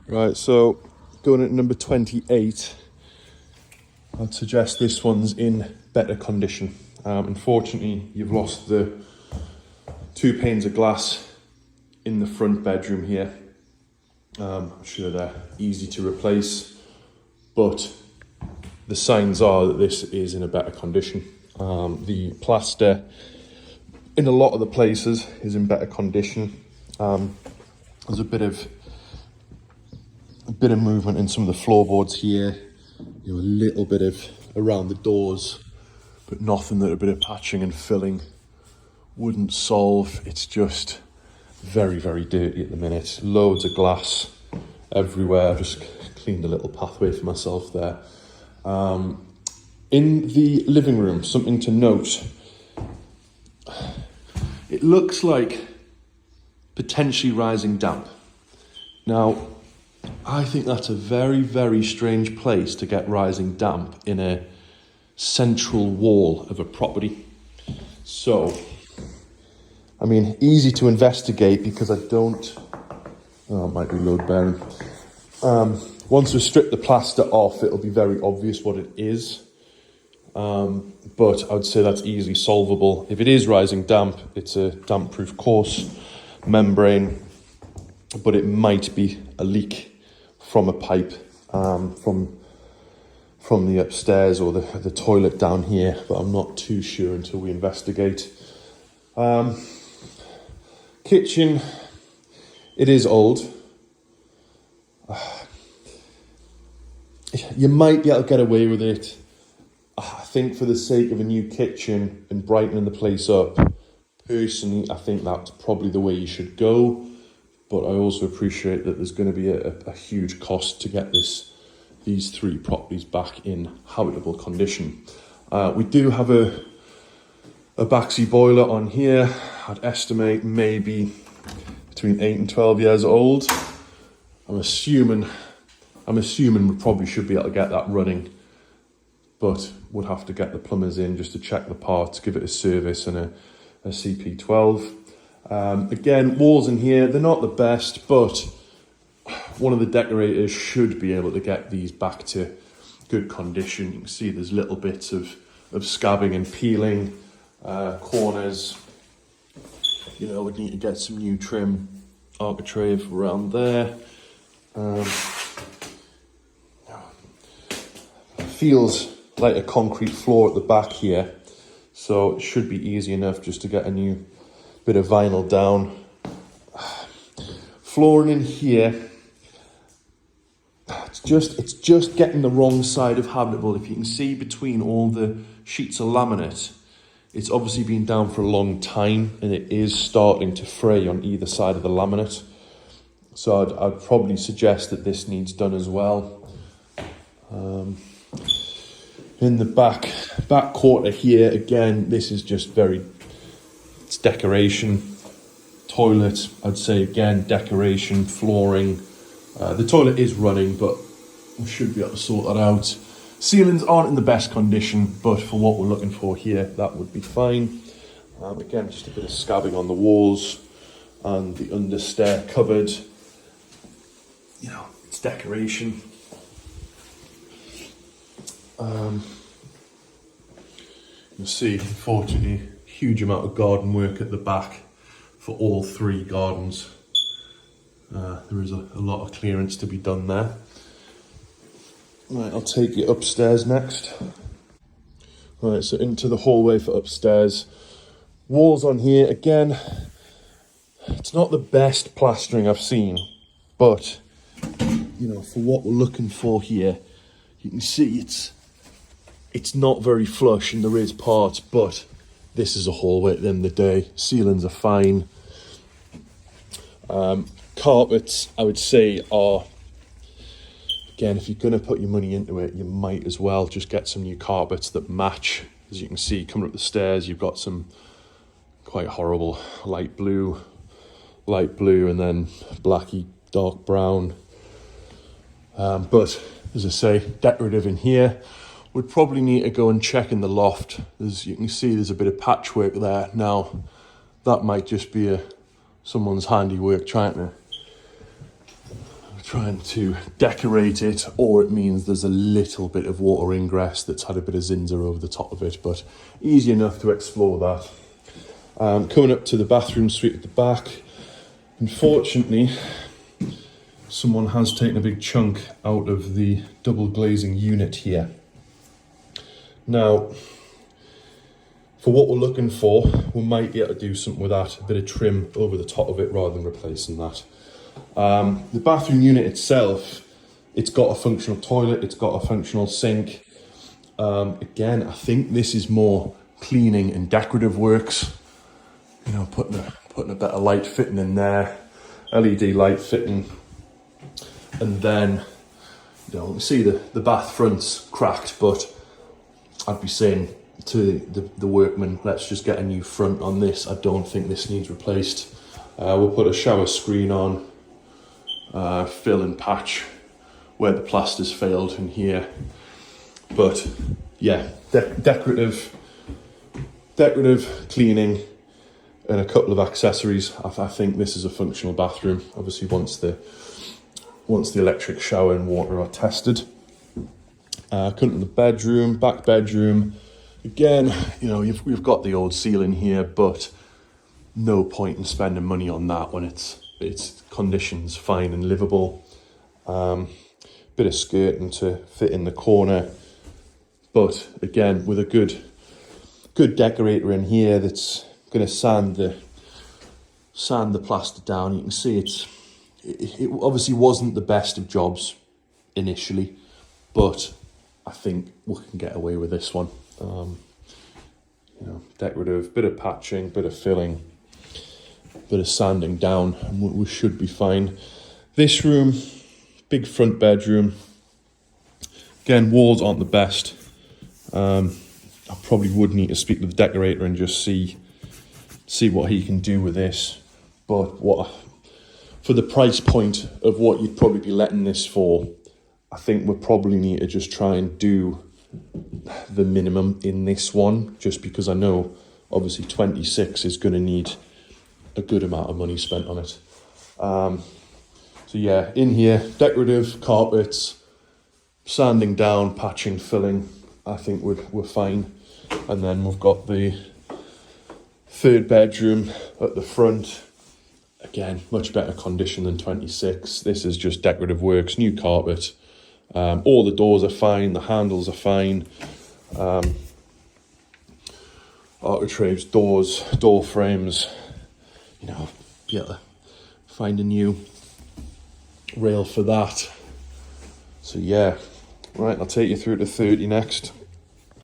Right, so going at number 28, I'd suggest this one's in better condition. Unfortunately, you've lost the 2 panes of glass in the front bedroom here. I'm sure they're easy to replace, but the signs are that this is in a better condition. The plaster in a lot of the places is in better condition. There's a bit of movement in some of the floorboards here. A little bit of around the doors, but nothing that a bit of patching and filling wouldn't solve. It's just very, very dirty at the minute. Loads of glass everywhere. I've just cleaned a little pathway for myself there. In the living room, something to note. It looks like potentially rising damp. Now, I think that's a very, very strange place to get rising damp in a central wall of a property. So, I mean, easy to investigate because it might be load bearing. Once we strip the plaster off, it'll be very obvious what it is. But I would say that's easily solvable. If it is rising damp, it's a damp-proof course membrane, but it might be a leak from a pipe from the upstairs or the toilet down here, but I'm not too sure until we investigate. Kitchen, it is old. You might be able to get away with it. I think for the sake of a new kitchen and brightening the place up, personally, I think that's probably the way you should go. But I also appreciate that there's going to be a huge cost to get these 3 properties back in habitable condition. We do have a backseat boiler on here. I'd estimate maybe between 8 and 12 years old. I'm assuming we probably should be able to get that running, but would have to get the plumbers in just to check the parts, give it a service and a CP12. Again, walls in here, they're not the best, but one of the decorators should be able to get these back to good condition. You can see there's little bits of scabbing and peeling, corners. We'd need to get some new trim, architrave around there. Feels like a concrete floor at the back here, so it should be easy enough just to get a new bit of vinyl down. Flooring in here, it's just getting the wrong side of habitable. If you can see between all the sheets of laminate, it's obviously been down for a long time and it is starting to fray on either side of the laminate. So I'd probably suggest that this needs done as well. In the back quarter here, again, this is just it's decoration. Toilet, I'd say again, decoration, flooring. The toilet is running, but we should be able to sort that out. Ceilings aren't in the best condition, but for what we're looking for here, that would be fine. Again, just a bit of scabbing on the walls and the understair cupboard. It's decoration. You'll see, unfortunately, huge amount of garden work at the back for all 3 gardens. There is a lot of clearance to be done there. Right, I'll take you upstairs next. Right, so into the hallway for upstairs. Walls on here, again, it's not the best plastering I've seen, but, for what we're looking for here, you can see it's not very flush and there is parts, but this is a hallway at the end of the day. Ceilings are fine. Carpets, I would say, are, again, if you're going to put your money into it, you might as well just get some new carpets that match. As you can see, coming up the stairs, you've got some quite horrible light blue, and then blacky, dark brown. But, as I say, decorative in here. Would probably need to go and check in the loft. As you can see, there's a bit of patchwork there. Now, that might just be someone's handiwork trying trying to decorate it, or it means there's a little bit of water ingress that's had a bit of zinder over the top of it, but easy enough to explore that. Coming up to the bathroom suite at the back, unfortunately, someone has taken a big chunk out of the double glazing unit here. Now, for what we're looking for, we might be able to do something with that, a bit of trim over the top of it rather than replacing that. The bathroom unit itself, it's got a functional toilet, it's got a functional sink. Again, I think this is more cleaning and decorative works. You know, putting a better light fitting in there, LED light fitting, and then, you know, you see the bath front's cracked, but I'd be saying to the workman, let's just get a new front on this. I don't think this needs replaced. We'll put a shower screen on, fill and patch where the plaster's failed in here. But yeah, decorative cleaning and a couple of accessories. I think this is a functional bathroom. Obviously, once the electric shower and water are tested. Come to the bedroom, back bedroom. Again, you know, we've got the old ceiling here, but no point in spending money on that when its conditions fine and livable. Bit of skirting to fit in the corner, but again, with a good decorator in here that's going to sand the plaster down. You can see it obviously wasn't the best of jobs initially, but I think we can get away with this one. You know, decorative, bit of patching, bit of filling, bit of sanding down, and we should be fine. This room, big front bedroom. Again, walls aren't the best. I probably would need to speak to the decorator and just see what he can do with this. But for the price point of what you'd probably be letting this for, I think we'll probably need to just try and do the minimum in this one, just because I know obviously 26 is going to need a good amount of money spent on it. So yeah, in here, decorative carpets, sanding down, patching, filling, I think we're fine. And then we've got the third bedroom at the front. Again, much better condition than 26. This is just decorative works, new carpet. All the doors are fine, the handles are fine. Architraves, doors, door frames, you know, be able to find a new rail for that. So yeah, right, I'll take you through to 30 next.